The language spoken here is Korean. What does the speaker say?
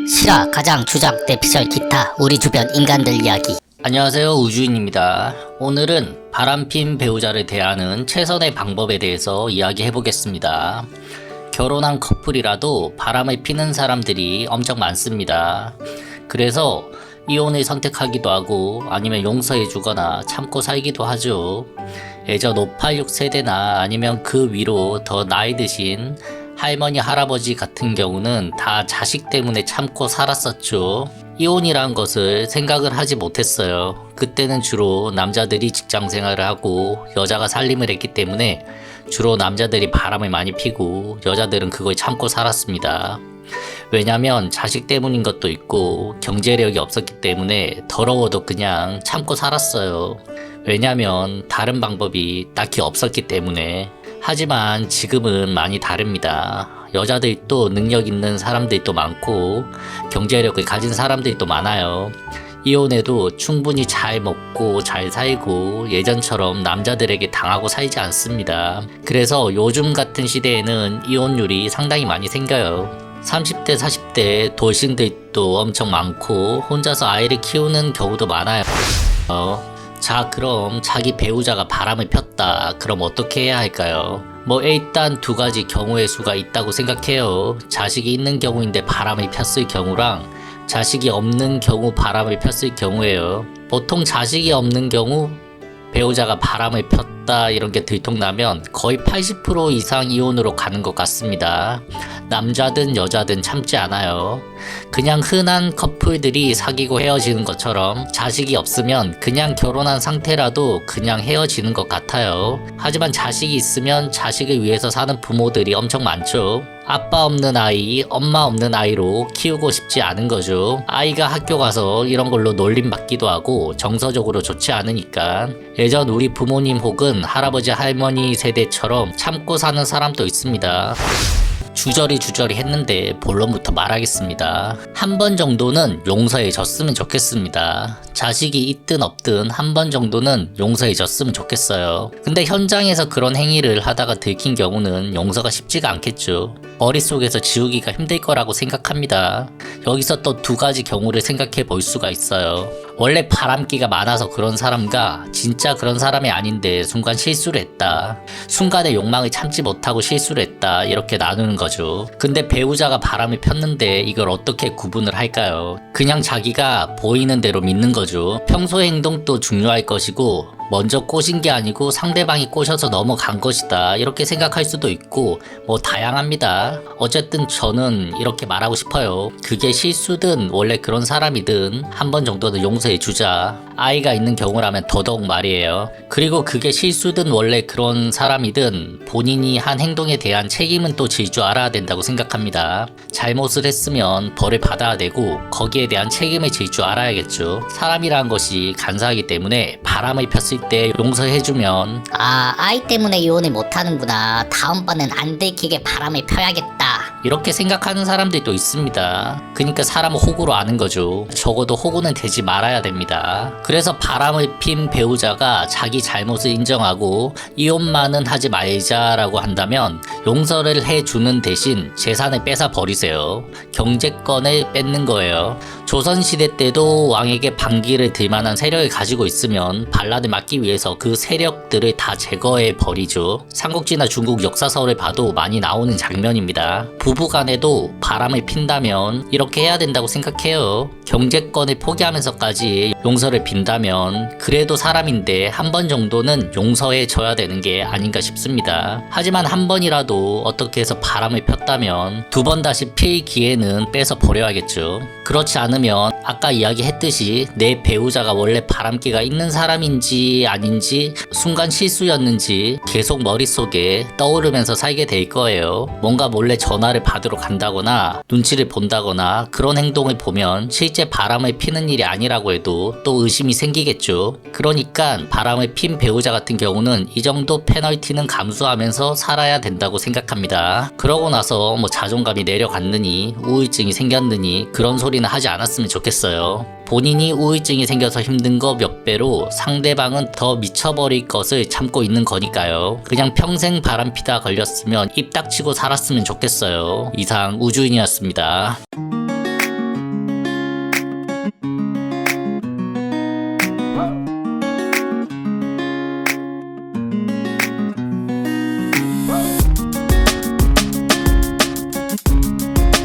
실화, 가장, 주장, 대피셜, 기타, 우리 주변 인간들 이야기. 안녕하세요, 우주인입니다. 오늘은 바람핀 배우자를 대하는 최선의 방법에 대해서 이야기해 보겠습니다. 결혼한 커플이라도 바람을 피는 사람들이 엄청 많습니다. 그래서 이혼을 선택하기도 하고 아니면 용서해 주거나 참고 살기도 하죠. 예전 586 세대나 아니면 그 위로 더 나이 드신 할머니, 할아버지 같은 경우는 다 자식 때문에 참고 살았었죠. 이혼이란 것을 생각을 하지 못했어요. 그때는 주로 남자들이 직장 생활을 하고 여자가 살림을 했기 때문에 주로 남자들이 바람을 많이 피고 여자들은 그걸 참고 살았습니다. 왜냐면 자식 때문인 것도 있고 경제력이 없었기 때문에 더러워도 그냥 참고 살았어요. 왜냐면 다른 방법이 딱히 없었기 때문에. 하지만 지금은 많이 다릅니다. 여자들도 능력 있는 사람들도 많고 경제력을 가진 사람들도 많아요. 이혼해도 충분히 잘 먹고 잘 살고 예전처럼 남자들에게 당하고 살지 않습니다. 그래서 요즘 같은 시대에는 이혼율이 상당히 많이 생겨요. 30대, 40대 돌싱들도 엄청 많고 혼자서 아이를 키우는 경우도 많아요. 자, 그럼 자기 배우자가 바람을 폈다. 그럼 어떻게 해야 할까요? 일단 두 가지 경우의 수가 있다고 생각해요. 자식이 있는 경우인데 바람을 폈을 경우랑 자식이 없는 경우 바람을 폈을 경우예요. 보통 자식이 없는 경우 배우자가 바람을 폈다 이런 게 들통나면 거의 80% 이상 이혼으로 가는 것 같습니다. 남자든 여자든 참지 않아요. 그냥 흔한 커플들이 사귀고 헤어지는 것처럼 자식이 없으면 그냥 결혼한 상태라도 그냥 헤어지는 것 같아요. 하지만 자식이 있으면 자식을 위해서 사는 부모들이 엄청 많죠. 아빠 없는 아이, 엄마 없는 아이로 키우고 싶지 않은 거죠. 아이가 학교 가서 이런 걸로 놀림받기도 하고 정서적으로 좋지 않으니까. 예전 우리 부모님 혹은 할아버지 할머니 세대처럼 참고 사는 사람도 있습니다. 주저리 했는데 본론부터 말하겠습니다. 한 번 정도는 용서해 줬으면 좋겠습니다. 자식이 있든 없든 한 번 정도는 용서해 줬으면 좋겠어요. 근데 현장에서 그런 행위를 하다가 들킨 경우는 용서가 쉽지가 않겠죠. 머릿속에서 지우기가 힘들 거라고 생각합니다. 여기서 또 두 가지 경우를 생각해 볼 수가 있어요. 원래 바람기가 많아서 그런 사람과 진짜 그런 사람이 아닌데 순간 실수를 했다. 순간의 욕망을 참지 못하고 실수를 했다. 이렇게 나누는 거죠. 근데 배우자가 바람을 폈는데 이걸 어떻게 구분을 할까요? 그냥 자기가 보이는 대로 믿는 거죠. 평소 행동도 중요할 것이고 먼저 꼬신 게 아니고 상대방이 꼬셔서 넘어간 것이다 이렇게 생각할 수도 있고 다양합니다. 어쨌든 저는 이렇게 말하고 싶어요. 그게 실수든 원래 그런 사람이든 한 번 정도는 용서해 주자. 아이가 있는 경우라면 더더욱 말이에요. 그리고 그게 실수든 원래 그런 사람이든 본인이 한 행동에 대한 책임은 또 질 줄 알아야 된다고 생각합니다. 잘못을 했으면 벌을 받아야 되고 거기에 대한 책임을 질 줄 알아야겠죠. 사람이라는 것이 간사하기 때문에 바람을 폈을 때 용서해주면 아이 때문에 이혼을 못하는구나. 다음번엔 안 들키게 바람을 펴야겠다. 이렇게 생각하는 사람들도 있습니다. 그러니까 사람은 호구로 아는 거죠. 적어도 호구는 되지 말아야 됩니다. 그래서 바람을 핀 배우자가 자기 잘못을 인정하고 이혼만은 하지 말자라고 한다면 용서를 해주는 대신 재산을 뺏어 버리세요. 경제권을 뺏는 거예요. 조선시대 때도 왕에게 반기를 들 만한 세력을 가지고 있으면 반란을 막기 위해서 그 세력들을 다 제거해 버리죠. 삼국지나 중국 역사서를 봐도 많이 나오는 장면입니다. 부부간에도 바람을 핀다면 이렇게 해야 된다고 생각해요. 경제권을 포기하면서까지 용서를 빈다면 그래도 사람인데 한 번 정도는 용서해 줘야 되는 게 아닌가 싶습니다. 하지만 한 번이라도 어떻게 해서 바람을 폈다면 두 번 다시 필 기회는 뺏어 버려야겠죠. 그렇지 않으면 아까 이야기했듯이 내 배우자가 원래 바람기가 있는 사람인지 아닌지 순간 실수였는지 계속 머릿속에 떠오르면서 살게 될 거예요. 뭔가 몰래 전화를 받으러 간다거나 눈치를 본다거나 그런 행동을 보면 실제 바람을 피는 일이 아니라고 해도 또 의심이 생기겠죠. 그러니까 바람을 핀 배우자 같은 경우는 이 정도 페널티는 감수하면서 살아야 된다고 생각합니다. 그러고 나서 자존감이 내려갔느니 우울증이 생겼느니 그런 소리는 하지 않았으면 좋겠어요. 본인이 우울증이 생겨서 힘든 거 몇 배로 상대방은 더 미쳐버릴 것을 참고 있는 거니까요. 그냥 평생 바람피다 걸렸으면 입 닥치고 살았으면 좋겠어요. 이상 우주인이었습니다.